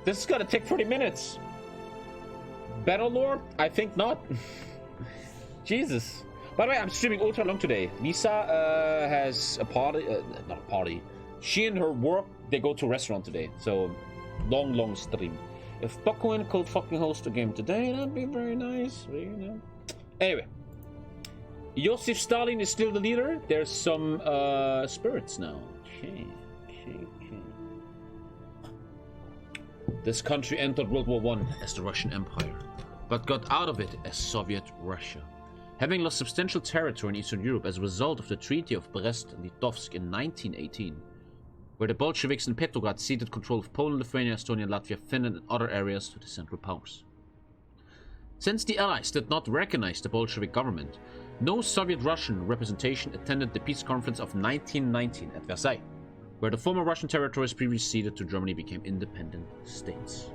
This is gonna take 40 minutes. Battlelord? I think not. Jesus. By the way, I'm streaming ultra long today. Lisa has a party. Not a party. She and her work, they go to a restaurant today. So, long stream. If Bakuin could fucking host a game today, that'd be very nice. You know. Anyway. Joseph Stalin is still the leader. There's some spirits now. Okay. This country entered World War I as the Russian Empire, but got out of it as Soviet Russia, having lost substantial territory in Eastern Europe as a result of the Treaty of Brest-Litovsk in 1918, where the Bolsheviks in Petrograd ceded control of Poland, Lithuania, Estonia, Latvia, Finland, and other areas to the Central Powers. Since the Allies did not recognize the Bolshevik government, no Soviet Russian representation attended the peace conference of 1919 at Versailles, where the former Russian territories previously ceded to Germany became independent states.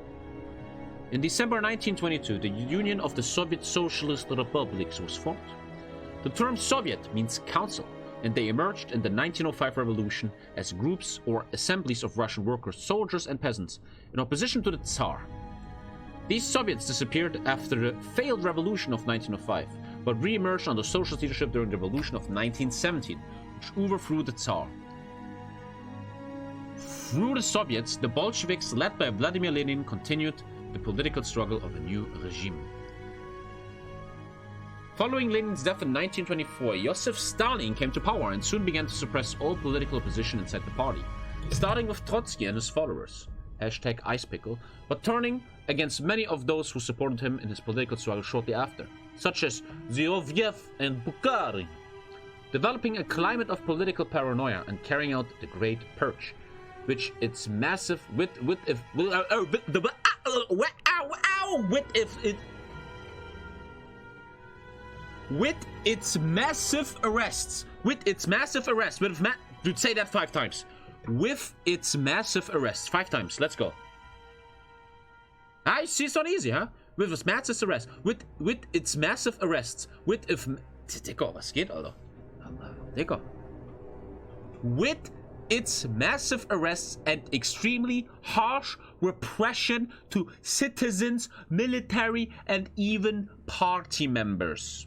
In December 1922, the Union of the Soviet Socialist Republics was formed. The term Soviet means council, and they emerged in the 1905 revolution as groups or assemblies of Russian workers, soldiers, and peasants in opposition to the Tsar. These Soviets disappeared after the failed revolution of 1905, but re-emerged under socialist leadership during the revolution of 1917, which overthrew the Tsar. Through the Soviets, the Bolsheviks, led by Vladimir Lenin, continued the political struggle of a new regime. Following Lenin's death in 1924, Joseph Stalin came to power and soon began to suppress all political opposition inside the party, starting with Trotsky and his followers, #IcePickle, but turning against many of those who supported him in his political struggle shortly after, such as Zinoviev and Bukhari, developing a climate of political paranoia and carrying out the Great Purge, which its massive with its massive arrests, dude, say that 5 times. With its massive arrests, 5 times. Let's go. I see, it's not easy, huh? With its massive arrests, with its massive arrests, Digga, was geht, Alter? Digga. With its massive arrests and extremely harsh repression to citizens, military, and even party members.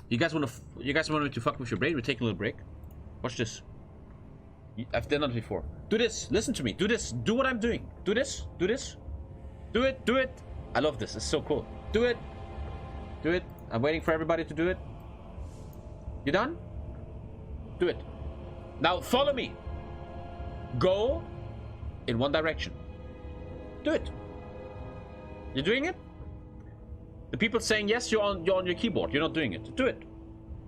You guys want me to fuck with your brain? We're taking a little break. Watch this. I've done that before. Do this. Listen to me. Do this. Do what I'm doing. Do this. Do this. Do it. Do it. I love this. It's so cool. Do it. Do it. I'm waiting for everybody to do it. You done? Do it. Now follow me. Go in one direction. Do it. You're doing it? The people saying yes, you're on your keyboard. You're not doing it. Do it.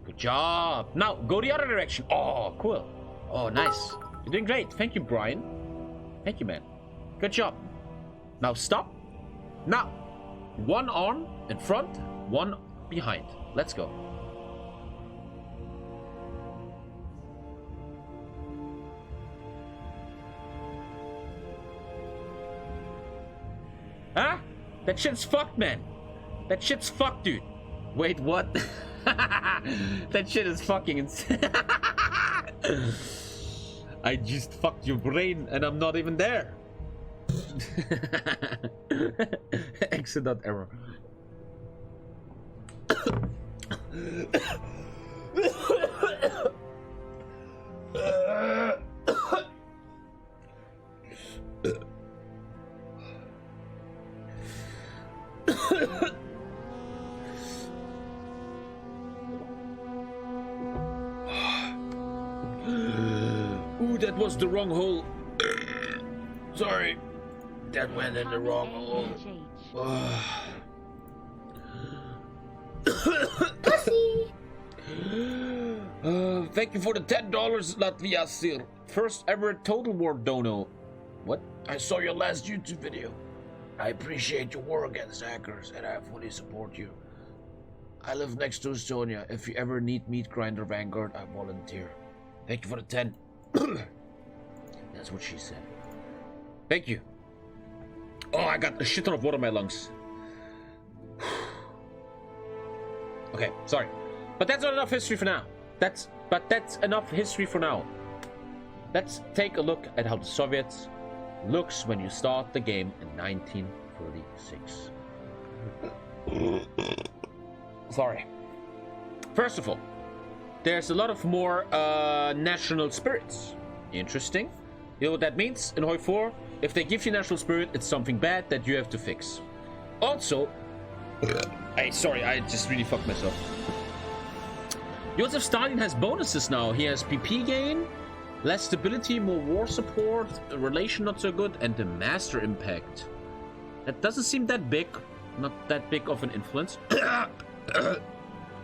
Good job. Now go the other direction. Oh, cool. Oh, nice. You're doing great. Thank you, Brian. Thank you, man. Good job. Now stop. Now, one arm in front, one behind. Let's go. Huh? That shit's fucked, man. That shit's fucked, dude. Wait, what? That shit is fucking insane. I just fucked your brain and I'm not even there. Exit that error. Ooh, that was the wrong hole. Sorry. That went in the wrong hole. Pussy! Thank you for the $10, Latvia Sir. First ever Total War dono. What? I saw your last YouTube video. I appreciate your war against hackers and I fully support you. I live next to Estonia. If you ever need Meat Grinder Vanguard, I volunteer. Thank you for the 10. That's what she said. Thank you. Oh, I got a shit ton of water in my lungs. Okay, sorry. But that's not enough history for now. That's enough history for now. Let's take a look at how the Soviets looks when you start the game in 1936. Sorry. First of all, there's a lot of more national spirits. Interesting. You know what that means in Hoi 4? If they give you national spirit, it's something bad that you have to fix. Also, sorry, I just really fucked myself. Joseph Stalin has bonuses now. He has PP gain, less stability, more war support, relation not so good, and the master impact. That doesn't seem that big. Not that big of an influence.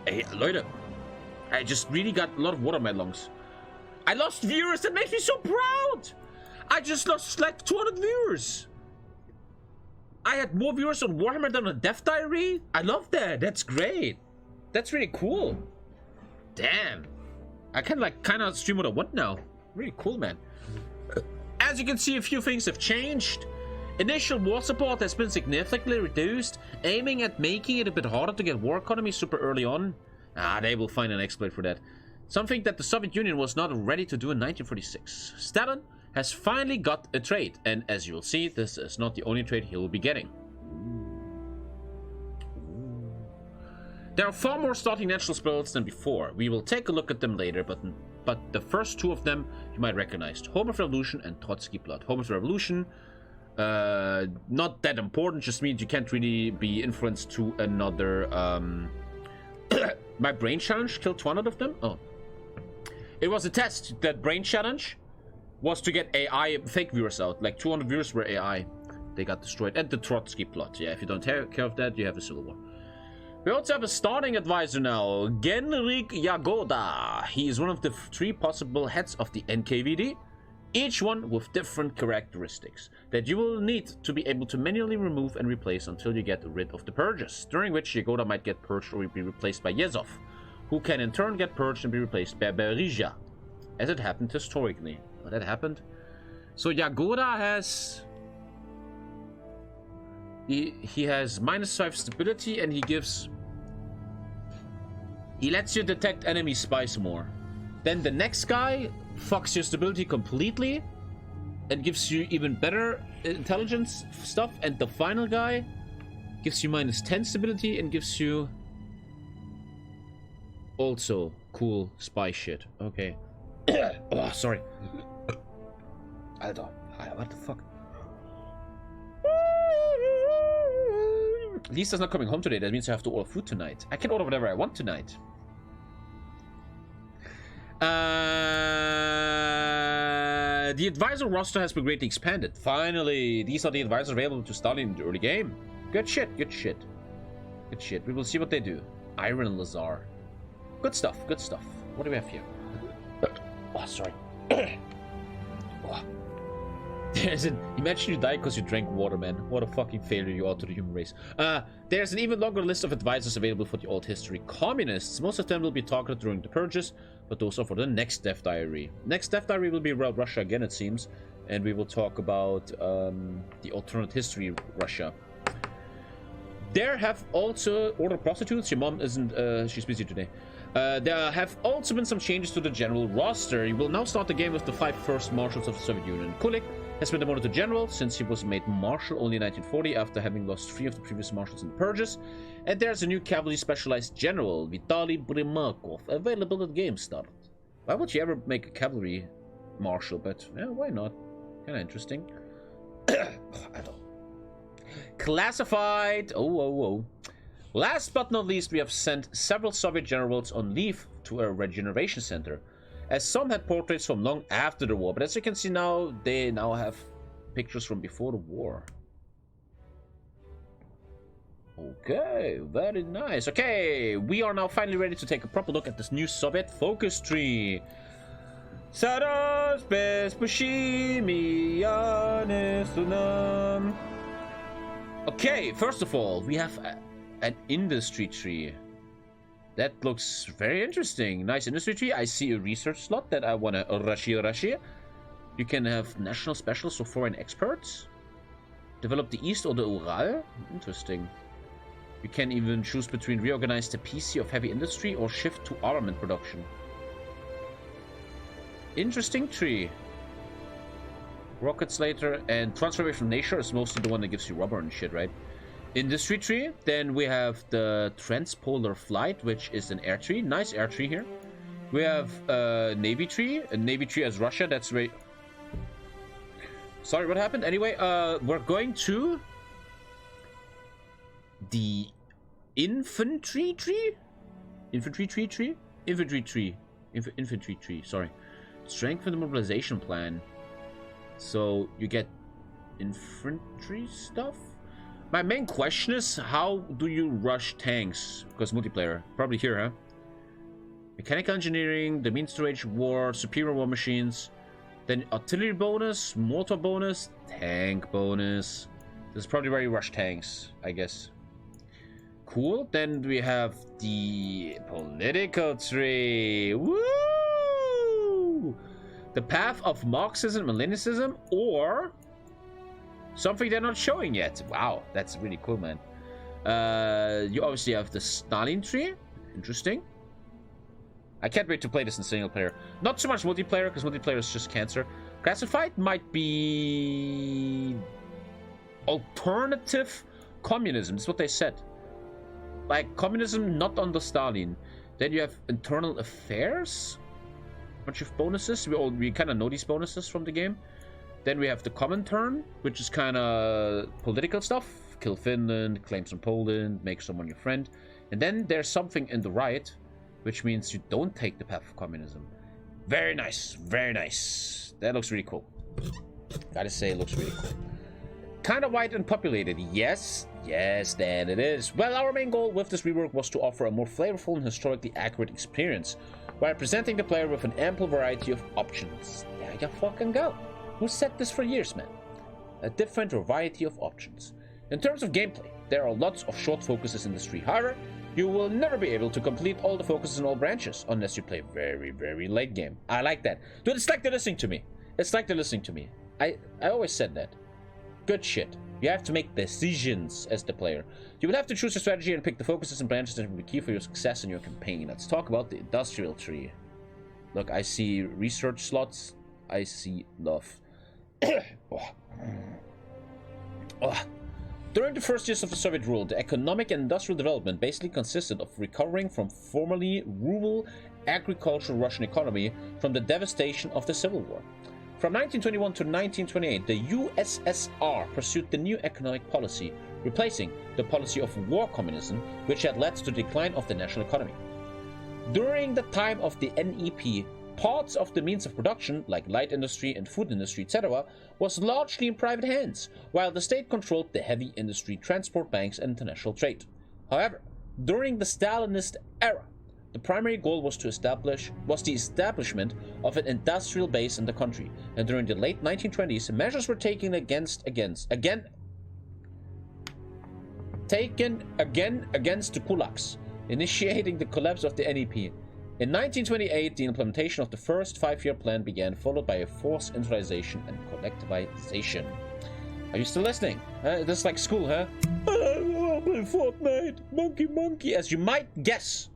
Hey, Leute. I just really got a lot of water in my lungs. I lost viewers. That makes me so proud. I just lost like 200 viewers. I had more viewers on Warhammer than on Death Diary. I love that. That's great. That's really cool. Damn. I can like kind of stream what I want now. Really cool, man. As you can see, a few things have changed. Initial war support has been significantly reduced, aiming at making it a bit harder to get war economy super early on. They will find an exploit for that. Something that the Soviet Union was not ready to do in 1946. Stalin has finally got a trade, and as you will see, this is not the only trade he will be getting. There are far more starting national spells than before. We will take a look at them later, but the first two of them you might recognize. Home of Revolution and Trotsky Blood. Home of Revolution, not that important, just means you can't really be influenced to another... My brain challenge killed 200 of them? Oh. It was a test. That brain challenge was to get AI fake viewers out. Like 200 viewers were AI. They got destroyed. And the Trotsky plot. Yeah, if you don't take care of that, you have a civil war. We also have a starting advisor now. Genrik Yagoda. He is one of the 3 possible heads of the NKVD. Each one with different characteristics that you will need to be able to manually remove and replace until you get rid of the purges, during which Yagoda might get purged or be replaced by Yezov, who can in turn get purged and be replaced by Berija, as it happened historically. Well, that happened. So Yagoda has... He has -5 stability, and he lets you detect enemy spies more. Then the next guy fucks your stability completely and gives you even better intelligence stuff, and the final guy gives you -10 stability and gives you also cool spy shit. Okay. Oh, sorry. Alter, what the fuck? Lisa's not coming home today. That means I have to order food tonight. I can order whatever I want tonight. The advisor roster has been greatly expanded. Finally, these are the advisors available to Stalin in the early game. Good shit, good shit. Good shit. We will see what they do. Iron and Lazar. Good stuff, good stuff. What do we have here? Oh, sorry. Oh. Imagine you die because you drank water, man. What a fucking failure you are to the human race. There's an even longer list of advisors available for the old history. Communists. Most of them will be targeted during the purges, but those are for the next Death Diary. Next Death Diary will be about Russia again, it seems. And we will talk about the alternate history Russia. There have also ordered prostitutes. Your mom isn't, she's busy today. There have also been some changes to the general roster. You will now start the game with the 5 first marshals of the Soviet Union. Kulik has been demoted to general since he was made marshal only in 1940 after having lost 3 of the previous marshals in the purges. And there's a new cavalry specialized general, Vitaly Brimakov, available at game start. Why would you ever make a cavalry marshal? But yeah, why not? Kind of interesting. I don't. Classified. Oh. Last but not least, we have sent several Soviet generals on leave to a regeneration center, as some had portraits from long after the war, but as you can see now, they now have pictures from before the war. Okay, very nice. Okay, we are now finally ready to take a proper look at this new Soviet focus tree. Okay, first of all, we have an industry tree. That looks very interesting. Nice industry tree. I see a research slot that I want to rush. You can have national specialists or foreign experts. Develop the East or the Ural. Interesting. You can even choose between reorganize the PC of heavy industry or shift to armament production. Interesting tree. rockets later. And transformation nature is mostly the one that gives you rubber and shit, right? Industry tree. Then we have the transpolar flight, which is an air tree. Nice air tree here. We have a navy tree. A navy tree as Russia. That's right. Sorry, what happened? Anyway, we're going to the infantry tree. Infantry tree. Sorry. Strengthen the mobilization plan. So you get infantry stuff. My main question is, how do you rush tanks? Because multiplayer. Probably here, huh? Mechanical engineering, the means to wage war, superior war machines, then artillery bonus, mortar bonus, tank bonus. This is probably where you rush tanks, I guess. Cool. Then we have the political tree. Woo! The path of Marxism and Leninism, or something they're not showing yet. Wow, that's really cool, man. You obviously have the Stalin tree. Interesting. I can't wait to play this in single player. Not so much multiplayer, because multiplayer is just cancer. Classified might be alternative communism. That's what they said. Like communism not under Stalin. Then you have internal affairs. Bunch of bonuses. We kind of know these bonuses from the game. Then we have the Comintern, which is kind of political stuff. Kill Finland, claim some Poland, make someone your friend. And then there's something in the right, which means you don't take the path of communism. Very nice, very nice. That looks really cool. Gotta say, it looks really cool. Kind of wide and populated, yes, that it is. Well, our main goal with this rework was to offer a more flavorful and historically accurate experience, while presenting the player with an ample variety of options. There you fucking go. Who said this for years, man? A different variety of options. In terms of gameplay, there are lots of short focuses in this tree. However, you will never be able to complete all the focuses in all branches unless you play very, very late game. I like that. Dude, it's like they're listening to me. It's like they're listening to me. I always said that. Good shit. You have to make decisions as the player. You will have to choose your strategy and pick the focuses and branches that will be key for your success in your campaign. Let's talk about the industrial tree. Look, I see research slots. I see love. During the first years of the Soviet rule, the economic and industrial development basically consisted of recovering from formerly rural agricultural Russian economy from the devastation of the Civil War. From 1921 to 1928, the USSR pursued the new economic policy, replacing the policy of war communism, which had led to the decline of the national economy. During the time of the NEP, parts of the means of production, like light industry and food industry, etc., was largely in private hands, while the state controlled the heavy industry, transport banks, and international trade. However, during the Stalinist era, the primary goal was the establishment of an industrial base in the country, and during the late 1920s, measures were taken against the kulaks, initiating the collapse of the NEP. In 1928, the implementation of the first 5-year plan began, followed by a forced industrialization and collectivization. Are you still listening? This is like school, huh? Fortnite, monkey. As you might guess,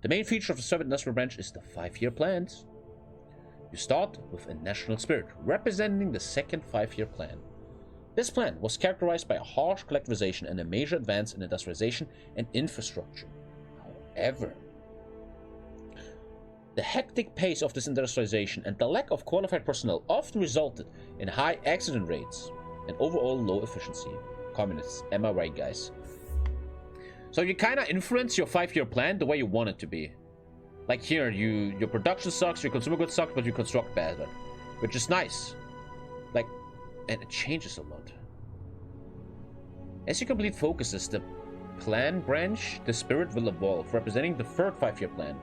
the main feature of the Soviet industrial branch is the 5-year plans. You start with a national spirit, representing the second 5-year plan. This plan was characterized by a harsh collectivization and a major advance in industrialization and infrastructure. However, the hectic pace of this industrialization and the lack of qualified personnel often resulted in high accident rates and overall low efficiency. Communists, am I right, guys? So you kind of influence your 5-year plan the way you want it to be. Like here, your production sucks, your consumer goods suck, but you construct better, which is nice. Like, and it changes a lot. As you complete focuses, the plan branch, the spirit will evolve, representing the third 5-year plan.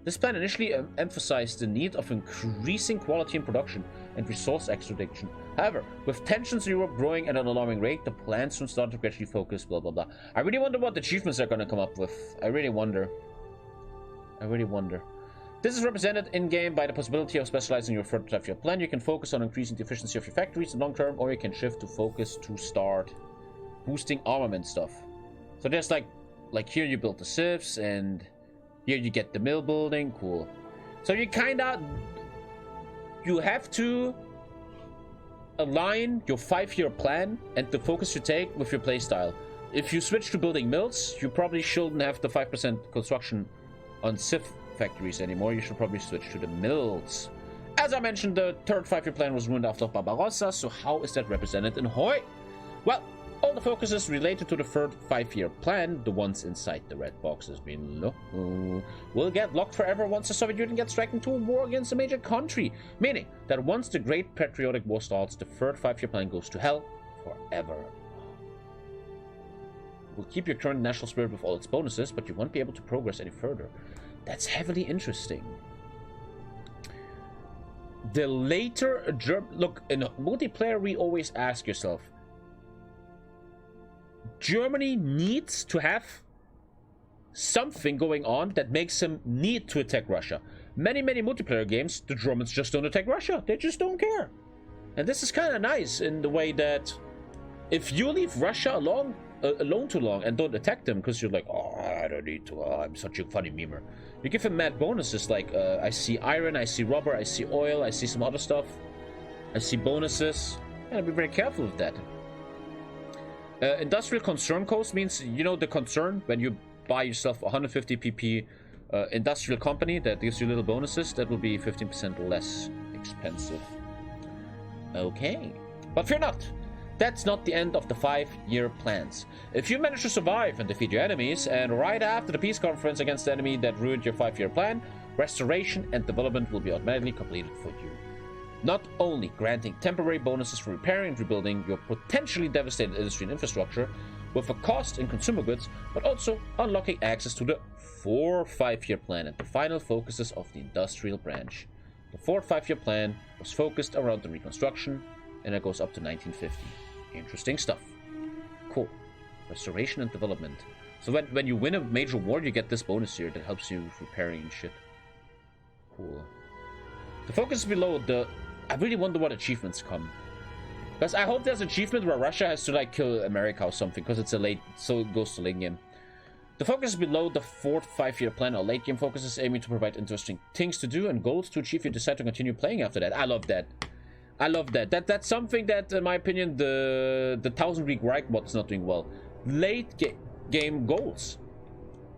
This plan initially emphasized the need of increasing quality in production and resource extraction. However, with tensions in Europe growing at an alarming rate, the plan soon started to gradually focus, blah blah blah. I really wonder what achievements they're going to come up with. I really wonder. This is represented in-game by the possibility of specializing your third 5-year plan. You can focus on increasing the efficiency of your factories in long term, or you can shift to focus to start boosting armament stuff. So there's like here you build the civs, and here you get the mill building. Cool. So you kind of you have to align your 5-year plan and the focus you take with your playstyle. If you switch to building mills, you probably shouldn't have the 5% construction on Civ factories anymore. You should probably switch to the mills. As I mentioned, the third 5-year plan was ruined after Barbarossa, so how is that represented in Hoi? Well, all the focus is related to the third 5-year plan. The ones inside the red boxes will get locked forever once the Soviet Union gets dragged into a war against a major country. Meaning that once the Great Patriotic War starts, the third 5-year plan goes to hell forever. Will keep your current national spirit with all its bonuses, but you won't be able to progress any further. That's heavily interesting. The later look, in multiplayer we always ask yourself, Germany needs to have something going on that makes them need to attack Russia. Many multiplayer games, the Germans just don't attack Russia. They just don't care. And this is kind of nice in the way that if you leave Russia alone too long and don't attack them because you're like, oh, I don't need to, I'm such a funny memer. You give them mad bonuses like, I see iron, I see rubber, I see oil, I see some other stuff. I see bonuses. And be very careful with that. Industrial concern cost means, you know, the concern when you buy yourself 150 pp industrial company that gives you little bonuses, that will be 15% less expensive. Okay. But fear not. That's not the end of the 5-year plans. If you manage to survive and defeat your enemies, and right after the peace conference against the enemy that ruined your 5-year plan, restoration and development will be automatically completed for you. Not only granting temporary bonuses for repairing and rebuilding your potentially devastated industry and infrastructure with a cost in consumer goods, but also unlocking access to the 4th 5-year plan and the final focuses of the industrial branch. The 4th 5-year plan was focused around the reconstruction, and it goes up to 1950. Interesting stuff. Cool. Restoration and development. So when you win a major war, you get this bonus here that helps you with repairing and shit. Cool. The focus is below the... I really wonder what achievements come. Because I hope there's an achievement where Russia has to like kill America or something, because it's a late... so it goes to late game. The focus is below the 4th 5-year plan. Our late game focus is aiming to provide interesting things to do and goals to achieve if you decide to continue playing after that. I love that. I love that. That's something that, in my opinion, the 1000 Week Reich mod's not doing well. Late game goals.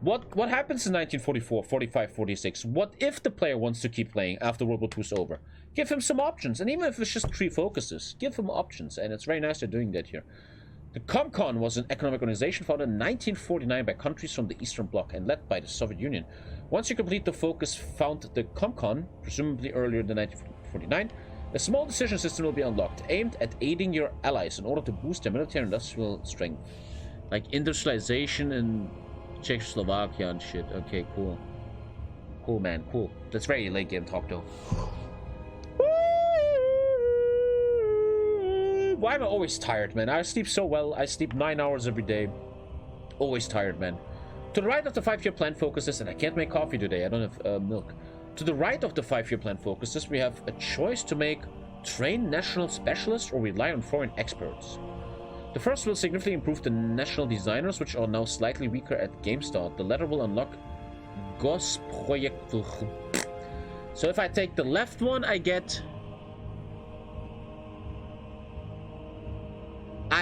What happens in 1944, 45, 46? What if the player wants to keep playing after World War II is over? Give him some options, and even if it's just 3 focuses, give him options, and it's very nice they're doing that here. The Comcon was an economic organization founded in 1949 by countries from the Eastern Bloc and led by the Soviet Union. Once you complete the focus found the Comcon, presumably earlier than 1949, a small decision system will be unlocked, aimed at aiding your allies in order to boost their military and industrial strength. Like industrialization in Czechoslovakia and shit. Okay, cool. Cool, man, cool. That's very late game talk, though. Why am I always tired, man? I sleep so well. I sleep 9 hours every day. Always tired, man. To the right of the 5-year plan focuses, and I can't make coffee today. I don't have milk. To the right of the 5-year plan focuses, we have a choice to make train national specialists or rely on foreign experts. The first will significantly improve the national designers, which are now slightly weaker at game start. The latter will unlock Gosprojekt. So if I take the left one, I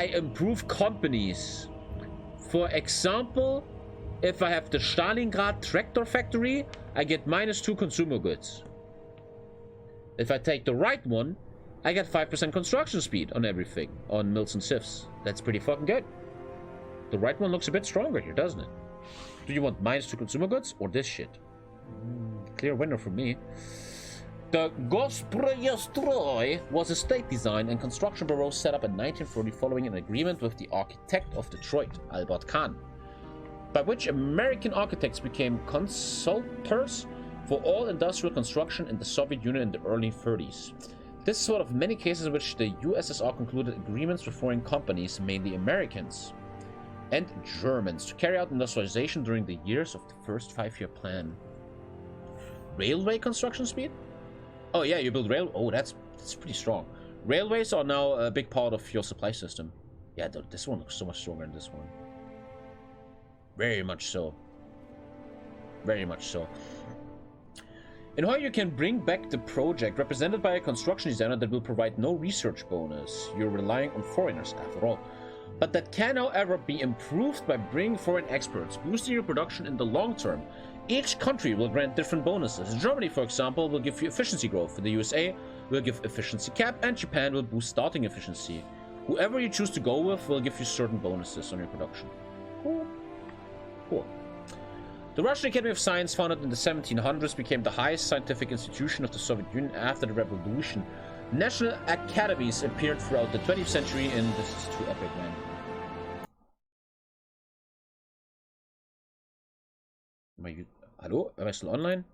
improve companies. For example, if I have the Stalingrad tractor factory, I get -2 consumer goods. If I take the right one, I get 5% construction speed on everything, on mills and civs. That's pretty fucking good. The right one looks a bit stronger here, doesn't it? Do you want -2 consumer goods or this shit? Clear winner for me. The Gosprojekt was a state design and construction bureau set up in 1940 following an agreement with the architect of Detroit, Albert Kahn, by which American architects became consultors for all industrial construction in the Soviet Union in the early 30s. This is one of many cases in which the USSR concluded agreements with foreign companies, mainly Americans and Germans, to carry out industrialization during the years of the first 5-year plan. Railway construction speed? Oh yeah, you build rail. Oh, that's pretty strong. Railways are now a big part of your supply system. Yeah, this one looks so much stronger than this one. Very much so. Very much so. In how you can bring back the project represented by a construction designer that will provide no research bonus. You're relying on foreigners after all. But that can, however, be improved by bringing foreign experts, boosting your production in the long term. Each country will grant different bonuses. Germany, for example, will give you efficiency growth. The USA will give efficiency cap, and Japan will boost starting efficiency. Whoever you choose to go with will give you certain bonuses on your production. Cool. Cool. The Russian Academy of Science, founded in the 1700s, became the highest scientific institution of the Soviet Union after the revolution. National academies appeared throughout the 20th century, and this is too epic, man. Hello? Am I still online?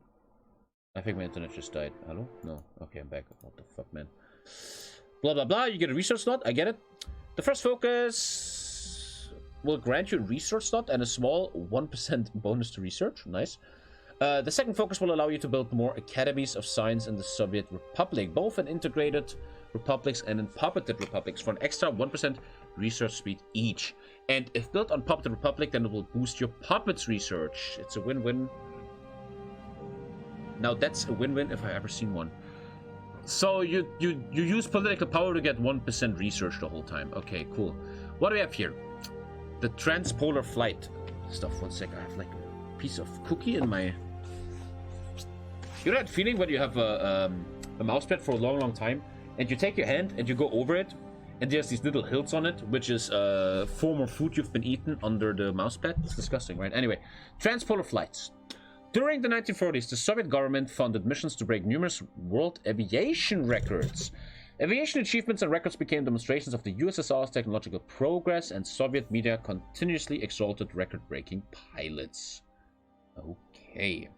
I think my internet just died. Hello? No. Okay, I'm back. What the fuck, man? Blah, blah, blah. You get a research slot. I get it. The first focus will grant you a research slot and a small 1% bonus to research. Nice. The second focus will allow you to build more academies of science in the Soviet Republic, both in integrated republics and in puppeted republics, for an extra 1% research speed each. And if built on puppeted republic, then it will boost your puppets research. It's a win-win. Now that's a win-win if I've ever seen one. So you use political power to get 1% research the whole time. Okay, cool. What do we have here? The transpolar flight stuff. One sec. I have like a piece of cookie in my... You know that feeling when you have a mousepad for a long time, and you take your hand and you go over it, and there's these little hills on it, which is former food you've been eaten under the mousepad? It's disgusting, right? Anyway, transpolar flights. During the 1930s, the Soviet government funded missions to break numerous world aviation records. Aviation achievements and records became demonstrations of the USSR's technological progress, and Soviet media continuously exalted record-breaking pilots. Okay.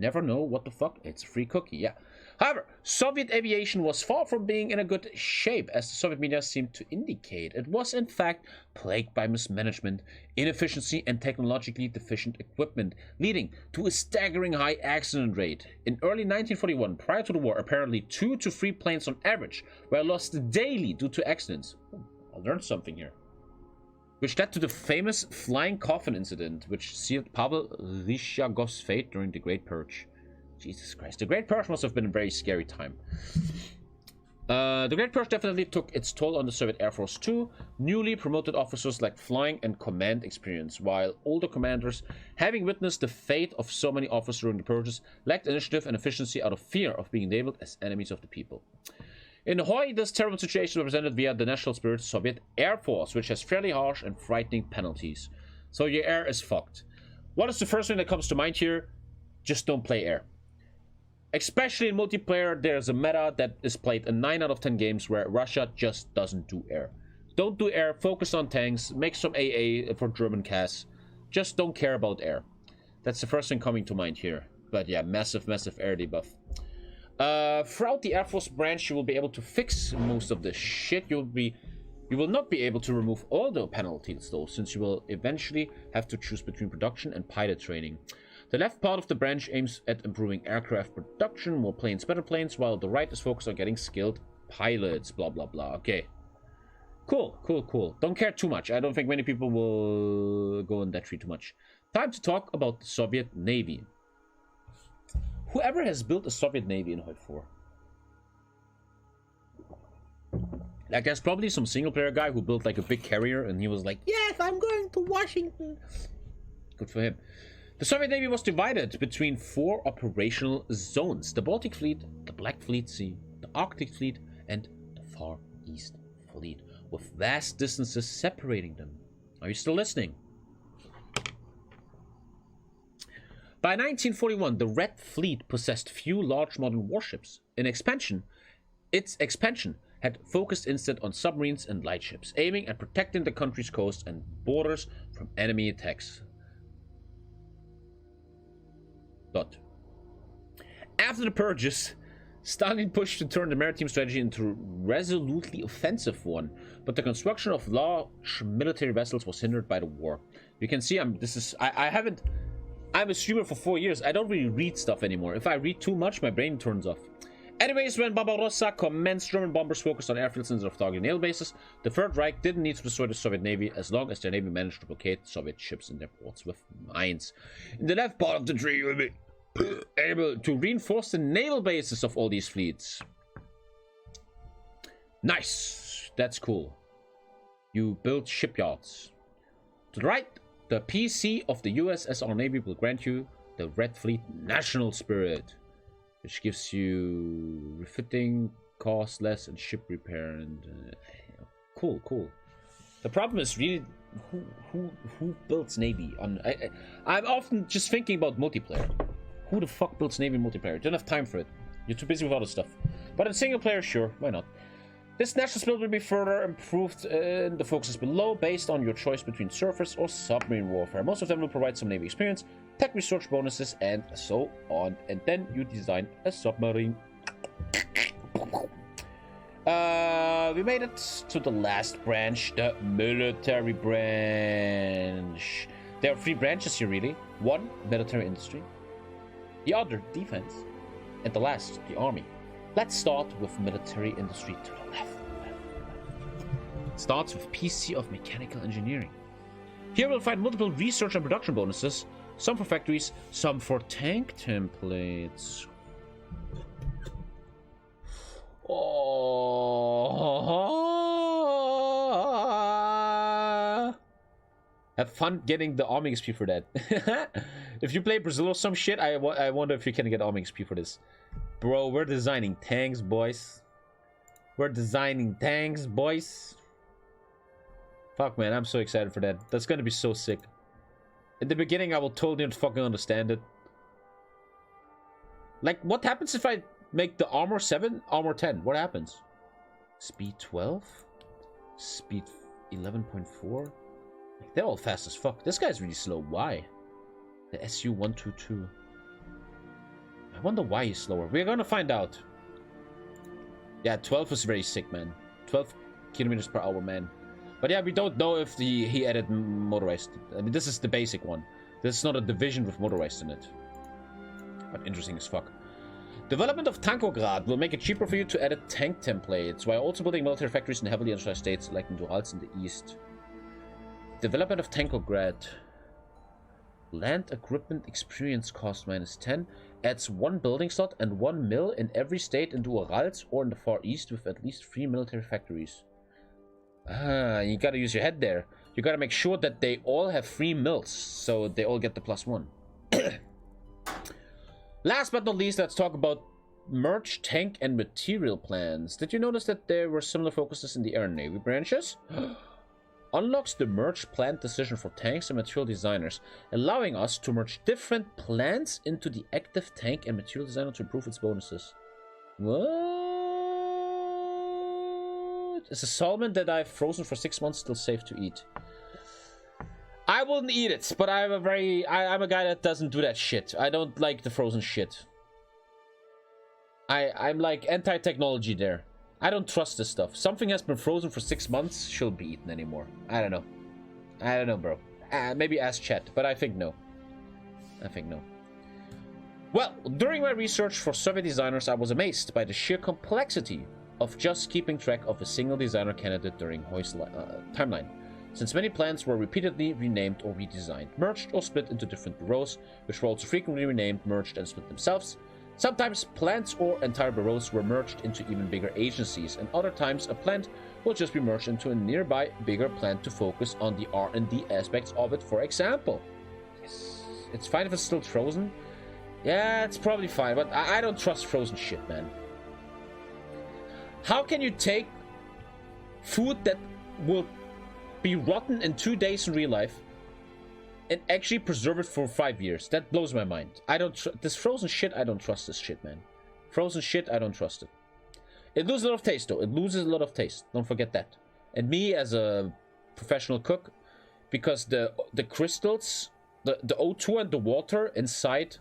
Never know what the fuck. It's a free cookie, yeah. However, Soviet aviation was far from being in a good shape, as the Soviet media seemed to indicate. It was, in fact, plagued by mismanagement, inefficiency, and technologically deficient equipment, leading to a staggering high accident rate. In early 1941, prior to the war, apparently 2 to 3 planes on average were lost daily due to accidents. I learned something here. Which led to the famous flying coffin incident, which sealed Pavel Ryshagov's fate during the Great Purge. Jesus Christ. The Great Purge must have been a very scary time. The Great Purge definitely took its toll on the Soviet Air Force too. Newly promoted officers lacked flying and command experience, while older commanders, having witnessed the fate of so many officers during the purges, lacked initiative and efficiency out of fear of being labeled as enemies of the people. In Hawaii, this terrible situation was represented via the national spirit Soviet Air Force, which has fairly harsh and frightening penalties. So your air is fucked. What is the first thing that comes to mind here? Just don't play air. Especially in multiplayer, there's a meta that is played in 9 out of 10 games where Russia just doesn't do air. Don't do air, focus on tanks, make some AA for German CAS. Just don't care about air. That's the first thing coming to mind here. But yeah, massive air debuff. Throughout the Air Force branch, you will be able to fix most of this shit. You will not be able to remove all the penalties though, since you will eventually have to choose between production and pilot training. The left part of the branch aims at improving aircraft production, more planes, better planes, while the right is focused on getting skilled pilots, blah blah blah. Okay. Cool. Don't care too much. I don't think many people will go in that tree too much. Time to talk about the Soviet Navy. Whoever has built a Soviet Navy in Hoi 4? Like, there's probably some single-player guy who built, like, a big carrier, and he was like, yes, I'm going to Washington. Good for him. The Soviet Navy was divided between 4 operational zones. The Baltic Fleet, the Black Fleet Sea, the Arctic Fleet, and the Far East Fleet, with vast distances separating them. Are you still listening? By 1941, the Red Fleet possessed few large modern warships. Its expansion had focused instead on submarines and lightships, aiming at protecting the country's coast and borders from enemy attacks. But after the purges, Stalin pushed to turn the maritime strategy into a resolutely offensive one, but the construction of large military vessels was hindered by the war. You can see I'm a streamer for 4 years. I don't really read stuff anymore. If I read too much, my brain turns off. Anyways, when Barbarossa commenced, German bombers focused on airfields instead of targeting naval bases. The Third Reich didn't need to destroy the Soviet Navy as long as their navy managed to blockade Soviet ships in their ports with mines. In the left part of the tree, able to reinforce the naval bases of all these fleets. Nice. That's cool. You build shipyards. To the right, the PC of the USSR Navy will grant you the Red Fleet National Spirit, which gives you refitting, cost less, and ship repair. And cool. The problem is really who builds Navy on. I'm often just thinking about multiplayer. Who the fuck builds Navy multiplayer? You don't have time for it. You're too busy with other stuff. But in single player, sure, why not? This national spirit will be further improved in the focuses below based on your choice between surface or submarine warfare. Most of them will provide some Navy experience, tech research bonuses, and so on. And then you design a submarine. We made it to the last branch, the military branch. There are 3 branches here, really. One, military industry. The other, defense. And the last, the army. Let's start with military industry to the left. Starts with PC of Mechanical Engineering. Here we'll find multiple research and production bonuses. Some for factories, some for tank templates. Oh. Have fun getting the army XP for that. If you play Brazil or some shit, I wonder if you can get army XP for this. Bro, we're designing tanks, boys. We're designing tanks, boys. Fuck, man, I'm so excited for that. That's gonna be so sick. In the beginning, I will totally not fucking understand it. Like, what happens if I make the armor 7, armor 10? What happens? Speed 12? Speed 11.4? Like, they're all fast as fuck. This guy's really slow. Why? The SU-122. I wonder why he's slower. We're gonna find out. Yeah, 12 is very sick, man. 12 kilometers per hour, man. But yeah, we don't know if he added motorized. I mean, this is the basic one. This is not a division with motorized in it. But interesting as fuck. Development of Tankograd will make it cheaper for you to edit tank templates, while also building military factories in heavily industrialized states like in Urals in the east. Development of Tankograd. Land equipment experience cost -10. Adds 1 building slot and 1 mill in every state in the Urals or in the Far East with at least 3 military factories. Ah, you gotta use your head there. You gotta make sure that they all have 3 mills, so they all get the +1. Last but not least, let's talk about merge tank and material plans. Did you notice that there were similar focuses in the Air and Navy branches? Unlocks the merge plant decision for tanks and material designers, allowing us to merge different plants into the active tank and material designer to improve its bonuses. What? Is a salmon that I've frozen for 6 months still safe to eat? I wouldn't eat it, but I'm a guy that doesn't do that shit. I don't like the frozen shit. I'm like anti-technology there. I don't trust this stuff. Something has been frozen for 6 months, shouldn't be eaten anymore. I don't know. I don't know, bro. Maybe ask chat, but I think no. I think no. Well, during my research for Soviet designers, I was amazed by the sheer complexity of just keeping track of a single designer candidate during Hoy's timeline. Since many plans were repeatedly renamed or redesigned, merged or split into different bureaus, which were also frequently renamed, merged, and split themselves. Sometimes plants or entire bureaus were merged into even bigger agencies, and other times a plant will just be merged into a nearby bigger plant to focus on the R&D aspects of it, for example. Yes. It's fine if it's still frozen. Yeah, it's probably fine, but I don't trust frozen shit, man. How can you take food that will be rotten in 2 days in real life and actually preserve it for 5 years? That blows my mind. I don't this frozen shit. I don't trust this shit, man. Frozen shit, I don't trust it. It loses a lot of taste, though. It loses a lot of taste. Don't forget that. And me as a professional cook, because the crystals, the O2 and the water inside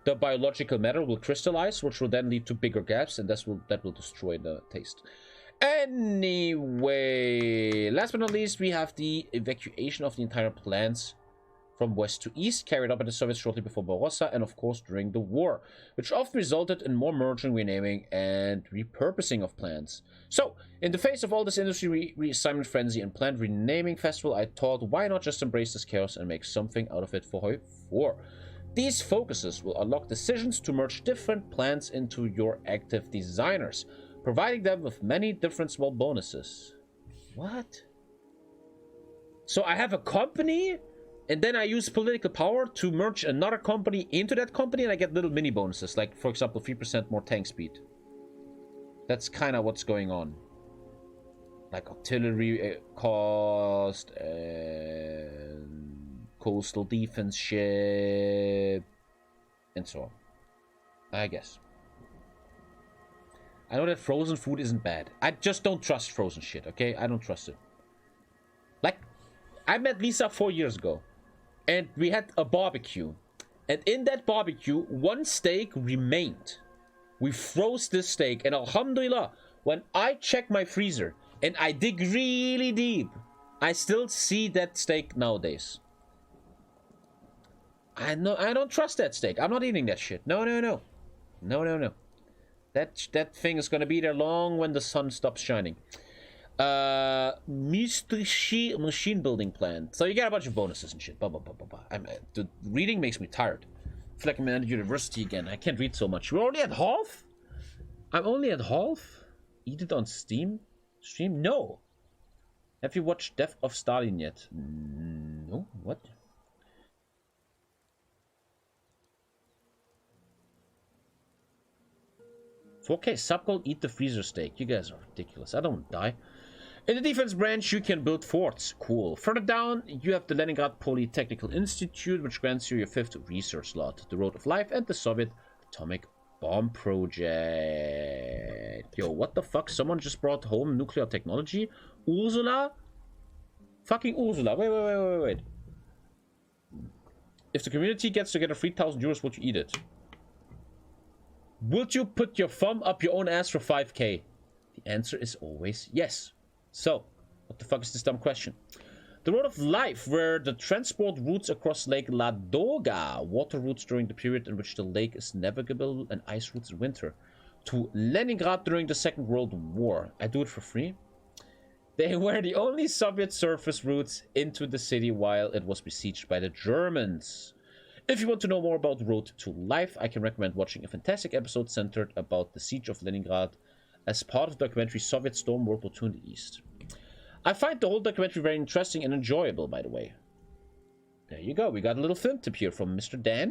the biological matter will crystallize, which will then lead to bigger gaps, and that will destroy the taste. Anyway, last but not least, we have the evacuation of the entire plants from west to east, carried out by the Soviets shortly before Barossa, and of course during the war, which often resulted in more merging, renaming, and repurposing of plants. So, in the face of all this industry reassignment frenzy and plant renaming festival, I thought, why not just embrace this chaos and make something out of it for Hoi 4? These focuses will unlock decisions to merge different plans into your active designers, providing them with many different small bonuses. What? So I have a company, and then I use political power to merge another company into that company, and I get little mini bonuses, like, for example, 3% more tank speed. That's kind of what's going on. Like artillery cost, and coastal defense ship, and so on. I guess. I know that frozen food isn't bad. I just don't trust frozen shit, okay? I don't trust it. Like, I met Lisa 4 years ago, and we had a barbecue. And in that barbecue, one steak remained. We froze this steak, and alhamdulillah, when I check my freezer, and I dig really deep, I still see that steak nowadays. I don't trust that steak. I'm not eating that shit. No. That thing is gonna be there long when the sun stops shining. Mystery machine building plan. So you get a bunch of bonuses and shit. The reading makes me tired. I feel like I'm at university again. I can't read so much. We're only at half? I'm only at half? Eat it on Steam? Stream? No. Have you watched Death of Stalin yet? No. What? "4K subgoal, eat the freezer steak." You guys are ridiculous. I don't die. In the defense branch, you can build forts. Cool. Further down, you have the Leningrad Polytechnical Institute, which grants you your 5th research slot, the Road of Life, and the Soviet Atomic Bomb Project. Yo, what the fuck? Someone just brought home nuclear technology? Ursula? Fucking Ursula. Wait. If the community gets together 3,000 euros, would you eat it? Would you put your thumb up your own ass for 5K? The answer is always yes. So, what the fuck is this dumb question? The Road of Life, where the transport routes across Lake Ladoga, water routes during the period in which the lake is navigable, and ice routes in winter, to Leningrad during the Second World War. I do it for free. They were the only Soviet surface routes into the city while it was besieged by the Germans. If you want to know more about Road to Life, I can recommend watching a fantastic episode centered about the siege of Leningrad as part of the documentary Soviet Storm World War II in the East. I find the whole documentary very interesting and enjoyable, by the way. There you go, we got a little film tip here from Mr. Dan.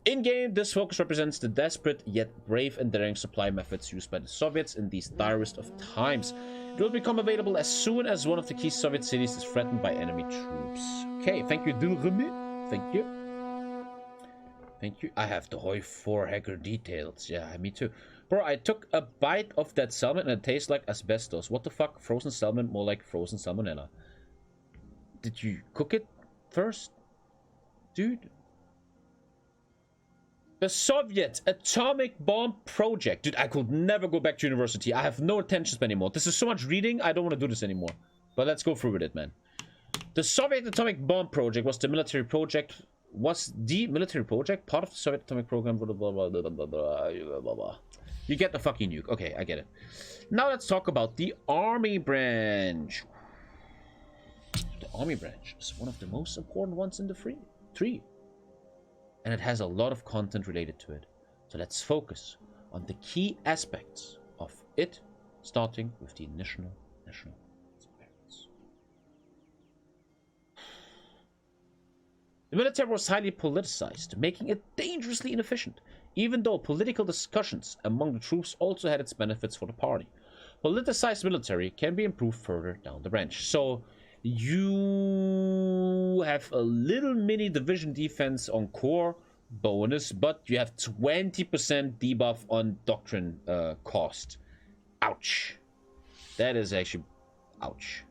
In-game, this focus represents the desperate yet brave and daring supply methods used by the Soviets in these direst of times. It will become available as soon as one of the key Soviet cities is threatened by enemy troops. Okay, thank you, Dilrumi. Thank you. Thank you. I have the Hoi 4 hacker details. Yeah, me too. Bro, I took a bite of that salmon and it tastes like asbestos. What the fuck? Frozen salmon, more like frozen salmonella. Did you cook it first? Dude. The Soviet Atomic Bomb Project. Dude, I could never go back to university. I have no attention span anymore. This is so much reading, I don't want to do this anymore. But let's go through with it, man. The Soviet Atomic Bomb Project was the military project... part of the Soviet atomic program. Blah, blah, blah, blah, blah, blah, blah, blah. You get the fucking nuke. Okay, I get it. Now let's talk about the Army branch. The Army branch is one of the most important ones in the tree. And it has a lot of content related to it. So let's focus on the key aspects of it, starting with the national experience. The military was highly politicized, making it dangerously inefficient, even though political discussions among the troops also had its benefits for the party. Politicized military can be improved further down the branch. So you have a little mini division defense on core bonus, but you have 20% debuff on doctrine cost. Ouch. That is actually... ouch.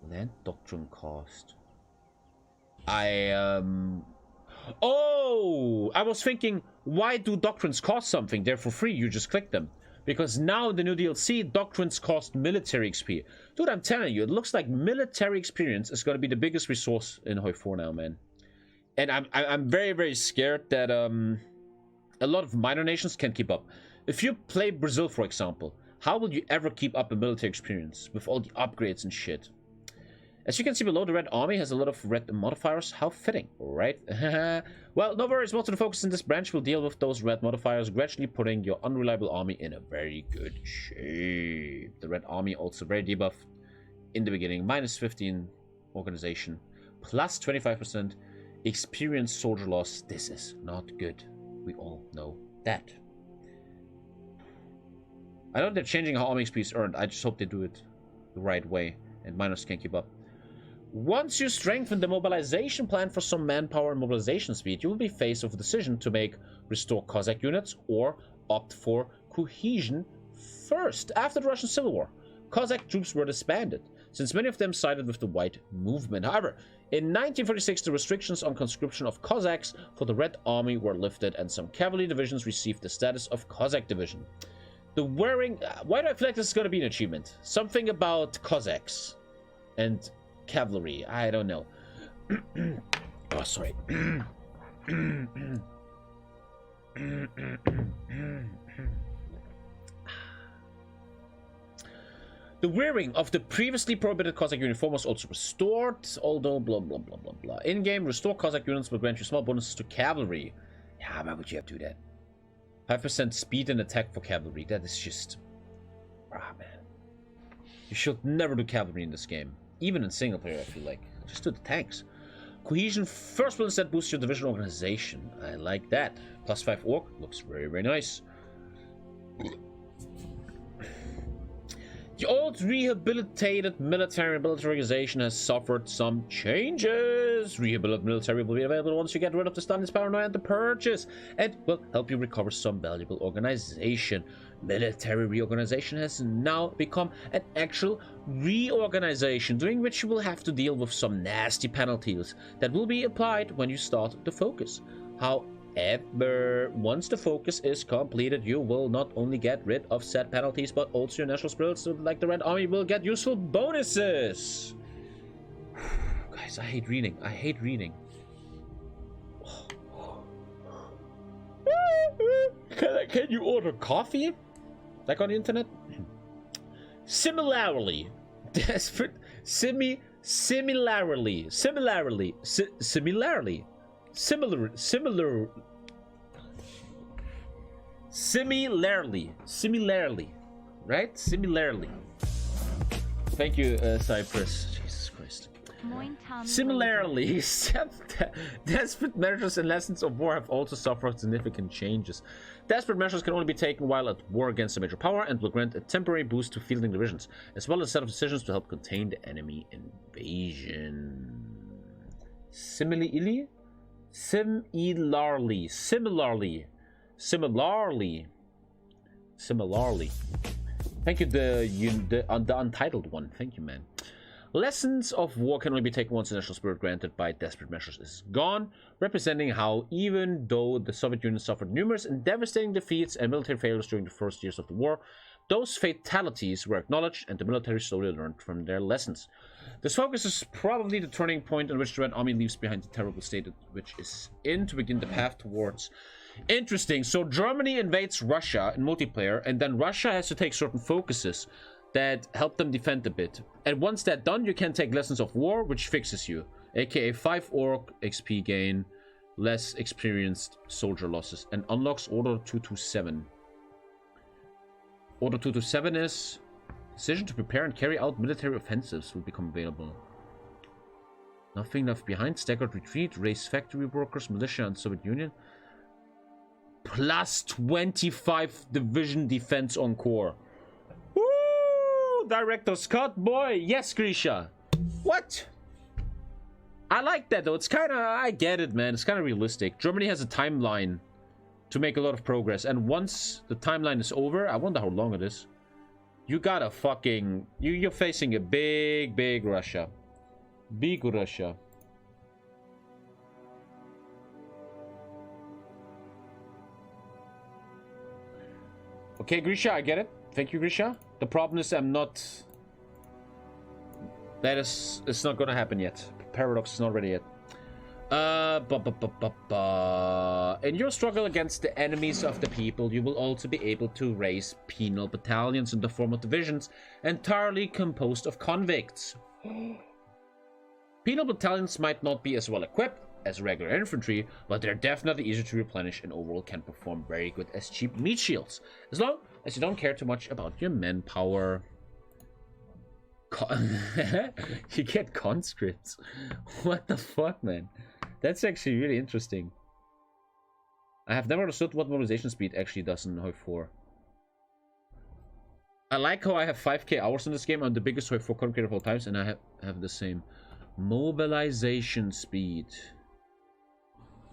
Land doctrine cost. Oh! I was thinking, why do doctrines cost something? They're for free, you just click them. Because now the new DLC, doctrines cost military XP. Dude, I'm telling you, it looks like military experience is going to be the biggest resource in Hoi 4 now, man. And I'm very, very scared that a lot of minor nations can't keep up. If you play Brazil, for example, how will you ever keep up a military experience with all the upgrades and shit? As you can see below, the Red Army has a lot of red modifiers. How fitting, right? Well, no worries. Most of the focus in this branch will deal with those red modifiers, gradually putting your unreliable army in a very good shape. The Red Army also very debuffed in the beginning. Minus 15 organization, plus 25% experience soldier loss. This is not good. We all know that. I know they're changing how army XP is earned. I just hope they do it the right way and miners can keep up. Once you strengthen the mobilization plan for some manpower and mobilization speed, you will be faced with a decision to make restore Cossack units or opt for cohesion first. After the Russian Civil War, Cossack troops were disbanded, since many of them sided with the White Movement. However, in 1946, the restrictions on conscription of Cossacks for the Red Army were lifted, and some cavalry divisions received the status of Cossack division. The wearing... why do I feel like this is going to be an achievement? Something about Cossacks and cavalry. I don't know. Oh, sorry. The wearing of the previously prohibited Cossack uniform was also restored, although blah blah blah blah blah. In-game, restore Cossack units will grant you small bonuses to cavalry. Yeah, why would you have to do that? 5% speed and attack for cavalry. That is just... ah, man. You should never do cavalry in this game. Even in single player, I feel like. Just do the tanks. Cohesion first will instead boost your division organization. I like that. Plus 5 orc. Looks very, very nice. The old rehabilitated military organization has suffered some changes. Rehabilitated military will be available once you get rid of the Stalin's paranoia and the purchase, and will help you recover some valuable organization. Military reorganization has now become an actual reorganization, during which you will have to deal with some nasty penalties that will be applied when you start the focus. However, once the focus is completed, you will not only get rid of said penalties, but also your national spirits, like the Red Army, will get useful bonuses. Guys, I hate reading. I hate reading. Can you order coffee? Like on the internet? Similarly, desperate... Similarly, right? Similarly. Thank you, Cypress. Jesus Christ. Similarly, desperate measures and lessons of war have also suffered significant changes. Desperate measures can only be taken while at war against a major power and will grant a temporary boost to fielding divisions, as well as a set of decisions to help contain the enemy invasion. Similarly. Thank you, the untitled one. Thank you, man. Lessons of war can only be taken once the national spirit granted by desperate measures is gone, representing how, even though the Soviet Union suffered numerous and devastating defeats and military failures during the first years of the war, those fatalities were acknowledged and the military slowly learned from their lessons. This focus is probably the turning point in which the Red Army leaves behind the terrible state which is in to begin the path towards... Interesting. So Germany invades Russia in multiplayer, and then Russia has to take certain focuses that help them defend a bit. And once that's done, you can take lessons of war, which fixes you. AKA 5 orc XP gain, less experienced soldier losses, and unlocks Order 227. Order 227 is... decision to prepare and carry out military offensives will become available. Nothing left behind. Staggered retreat. Raise factory workers, militia, and Soviet Union. Plus 25 division defense on core. Woo! Director's cut, boy. Yes, Grisha. What? I like that, though. It's kind of... I get it, man. It's kind of realistic. Germany has a timeline to make a lot of progress. And once the timeline is over... I wonder how long it is. You gotta fucking... You're facing a big Russia. Big Russia. Okay, Grisha, I get it. Thank you, Grisha. The problem is I'm not... That is... It's not gonna happen yet. Paradox is not ready yet. In your struggle against the enemies of the people, you will also be able to raise penal battalions in the form of divisions entirely composed of convicts. Penal battalions might not be as well equipped as regular infantry, but they're definitely easier to replenish and overall can perform very good as cheap meat shields, as long as you don't care too much about your manpower. You get conscripts. What the fuck, man? That's actually really interesting. I have never understood what mobilization speed actually does in Hoi 4. I like how I have 5k hours in this game. I'm the biggest Hoi 4 content creator of all times, and I have the same mobilization speed.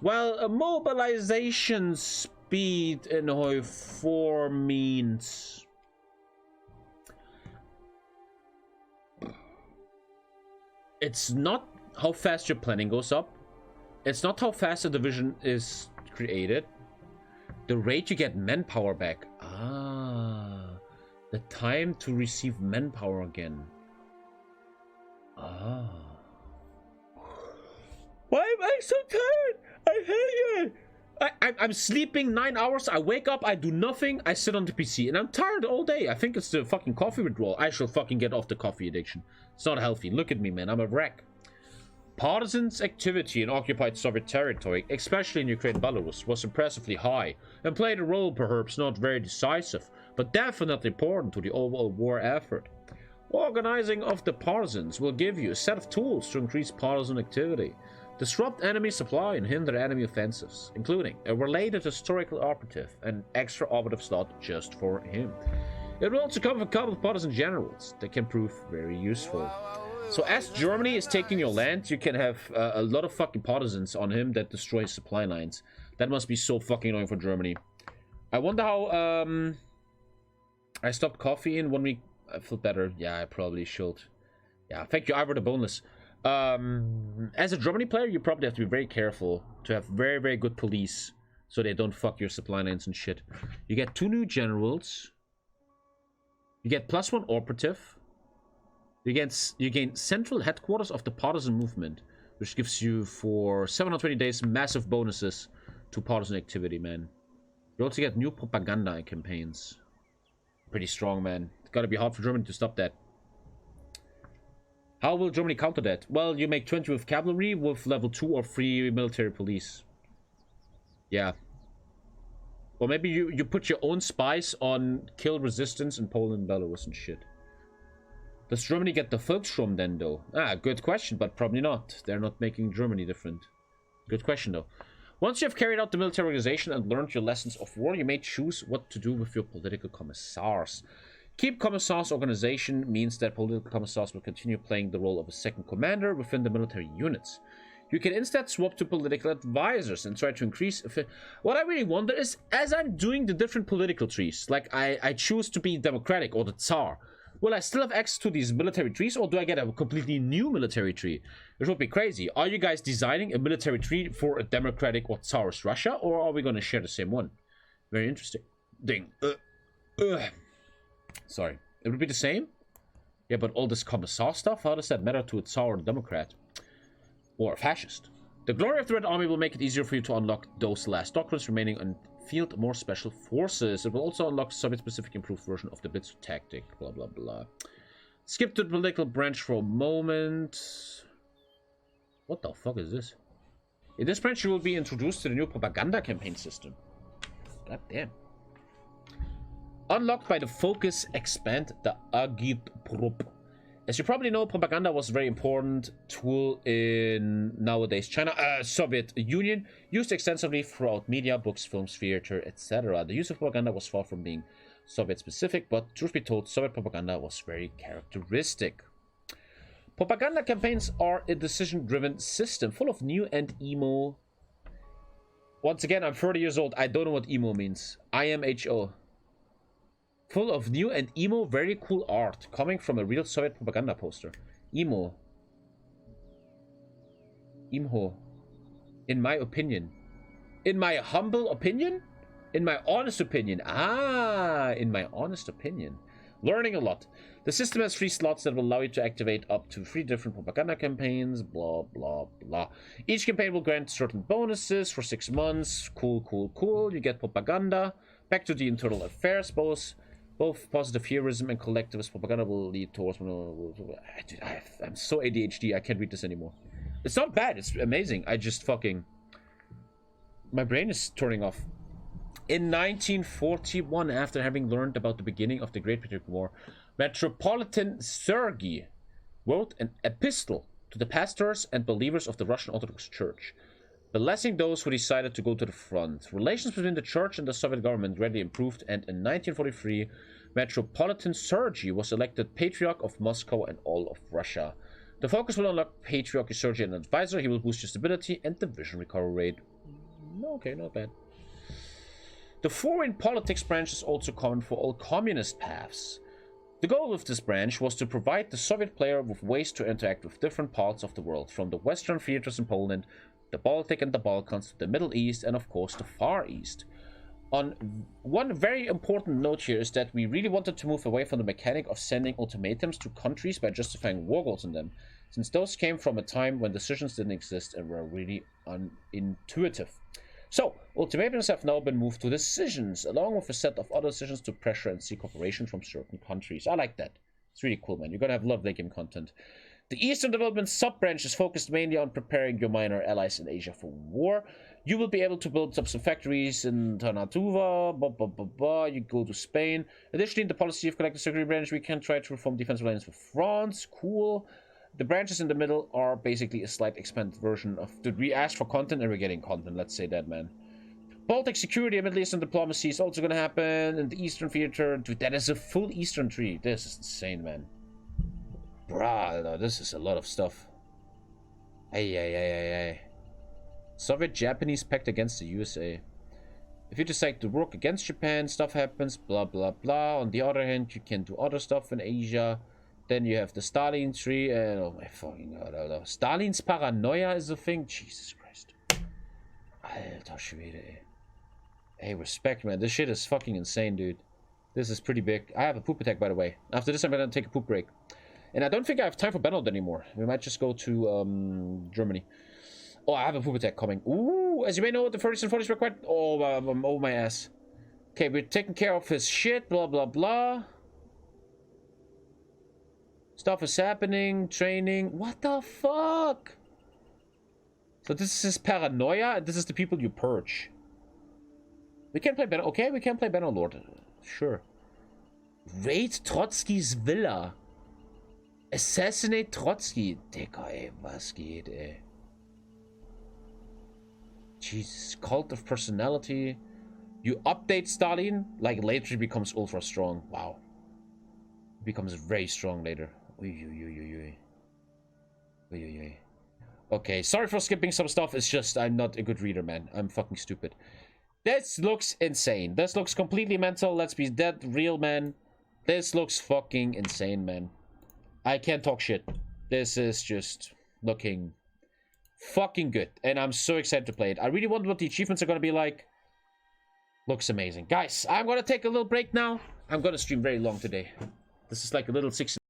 Well, a mobilization speed in Hoi 4 means it's not how fast your planning goes up. It's not how fast a division is created. The rate you get manpower back. Ah, the time to receive manpower again. Ah. Why am I so tired? I hate it. I'm sleeping 9 hours. I wake up. I do nothing. I sit on the PC and I'm tired all day. I think it's the fucking coffee withdrawal. I shall fucking get off the coffee addiction. It's not healthy. Look at me, man. I'm a wreck. Partisans' activity in occupied Soviet territory, especially in Ukraine and Belarus, was impressively high and played a role, perhaps not very decisive, but definitely important to the overall war effort. Organizing of the partisans will give you a set of tools to increase partisan activity, disrupt enemy supply, and hinder enemy offensives, including a related historical operative and extra operative slot just for him. It will also come with a couple of partisan generals that can prove very useful. So as Germany is taking your land, you can have a lot of fucking partisans on him that destroy supply lines. That must be so fucking annoying for Germany. I wonder how I stopped coffee in 1 week. I feel better. Yeah, I probably should. Yeah, thank you, Ivor the Boneless. As a Germany player, you probably have to be very careful to have very, very good police so they don't fuck your supply lines and shit. You get 2 new generals. You get +1 operative. You gain central headquarters of the partisan movement, which gives you for 720 days massive bonuses to partisan activity, man. You also get new propaganda campaigns. Pretty strong, man. It's gotta be hard for Germany to stop that. How will Germany counter that? Well, you make 20 with cavalry with level 2 or 3 military police. Yeah. Or maybe you put your own spies on kill resistance in Poland, Belarus and shit. Does Germany get the Volksstrom then, though? Ah, good question, but probably not. They're not making Germany different. Good question, though. Once you have carried out the military organization and learned your lessons of war, you may choose what to do with your political commissars. Keep commissars organization means that political commissars will continue playing the role of a second commander within the military units. You can instead swap to political advisors and try to increase... What I really wonder is, as I'm doing the different political trees, like I choose to be democratic or the Tsar, will I still have access to these military trees, or do I get a completely new military tree? Which would be crazy. Are you guys designing a military tree for a democratic or Tsarist Russia, or are we going to share the same one? Very interesting. Ding. Sorry. It would be the same? Yeah, but all this commissar stuff, how does that matter to a Tsar or a Democrat? Or a fascist? The glory of the Red Army will make it easier for you to unlock those last doctrines remaining on field more special forces. It will also unlock Soviet-specific improved version of the Blitz tactic. Blah, blah, blah. Skip to the political branch for a moment. What the fuck is this? In this branch, you will be introduced to the new propaganda campaign system. God damn. Unlocked by the Focus Expand the Agitprop. As you probably know, propaganda was a very important tool in nowadays China, Soviet Union, used extensively throughout media, books, films, theater, etc. The use of propaganda was far from being Soviet-specific, but truth be told, Soviet propaganda was very characteristic. Propaganda campaigns are a decision-driven system full of new and emo. Once again, I'm 30 years old. I don't know what emo means. IMHO. Full of new and emo, very cool art coming from a real Soviet propaganda poster. Emo. Imho. In my opinion. In my humble opinion? In my honest opinion. Ah, in my honest opinion. Learning a lot. The system has 3 slots that will allow you to activate up to 3 different propaganda campaigns. Blah, blah, blah. Each campaign will grant certain bonuses for 6 months. Cool, cool, cool. You get propaganda. Back to the internal affairs both Both positive heroism and collectivist propaganda will lead towards... Dude, I'm so ADHD, I can't read this anymore. It's not bad, it's amazing. I just fucking... My brain is turning off. In 1941, after having learned about the beginning of the Great Patriotic War, Metropolitan Sergei wrote an epistle to the pastors and believers of the Russian Orthodox Church, blessing those who decided to go to the front. Relations between the church and the Soviet government greatly improved, and in 1943, Metropolitan Sergei was elected Patriarch of Moscow and all of Russia. The focus will unlock Patriarch Sergei an advisor. He will boost your stability and division recovery rate. Okay, not bad. The foreign politics branch is also common for all communist paths. The goal of this branch was to provide the Soviet player with ways to interact with different parts of the world, from the Western theaters in Poland, the Baltic and the Balkans, to the Middle East, and of course the Far East. On one very important note here is that we really wanted to move away from the mechanic of sending ultimatums to countries by justifying war goals in them, since those came from a time when decisions didn't exist and were really unintuitive. So, ultimatums have now been moved to decisions, along with a set of other decisions to pressure and seek cooperation from certain countries. I like that. It's really cool, man. You're gonna have a lot of late game content. The Eastern Development Sub-Branch is focused mainly on preparing your minor allies in Asia for war. You will be able to build up some factories in Tarnatuva, you go to Spain. Additionally, in the policy of collective security branch, we can try to reform defense alliance with France. Cool. The branches in the middle are basically a slight expanded version of... Did we ask for content and we're getting content? Let's say that, man. Baltic security and Middle Eastern diplomacy is also going to happen. In the Eastern theater, dude, that is a full Eastern tree. This is insane, man. Bruh, this is a lot of stuff. Hey. Soviet-Japanese pact against the USA. If you decide to work against Japan, stuff happens, blah, blah, blah. On the other hand, you can do other stuff in Asia. Then you have the Stalin tree, and oh my fucking god, Alter. Stalin's paranoia is a thing? Jesus Christ. Alter Schwede, ey. Hey, respect, man. This shit is fucking insane, dude. This is pretty big. I have a poop attack, by the way. After this, I'm gonna take a poop break. And I don't think I have time for Benald anymore. We might just go to, Germany. Oh, I have a poop attack coming. Ooh, as you may know, the 30s and 40s were quite... Oh, my ass. Okay, we're taking care of his shit, blah, blah, blah. Stuff is happening, training. What the fuck? So this is his paranoia, and this is the people you purge. We can play Benno. Okay, we can play Benno Lord. Sure. Raid Trotsky's Villa. Assassinate Trotsky. Digga, ey, was geht, ey. Jesus, cult of personality. You update Stalin, like later he becomes ultra strong. Wow. He becomes very strong later. Okay, sorry for skipping some stuff. It's just I'm not a good reader, man. I'm fucking stupid. This looks insane. This looks completely mental. Let's be dead real, man. This looks fucking insane, man. I can't talk shit. This is just looking fucking good. And I'm so excited to play it. I really wonder what the achievements are going to be like. Looks amazing. Guys, I'm going to take a little break now. I'm going to stream very long today. This is like a little 6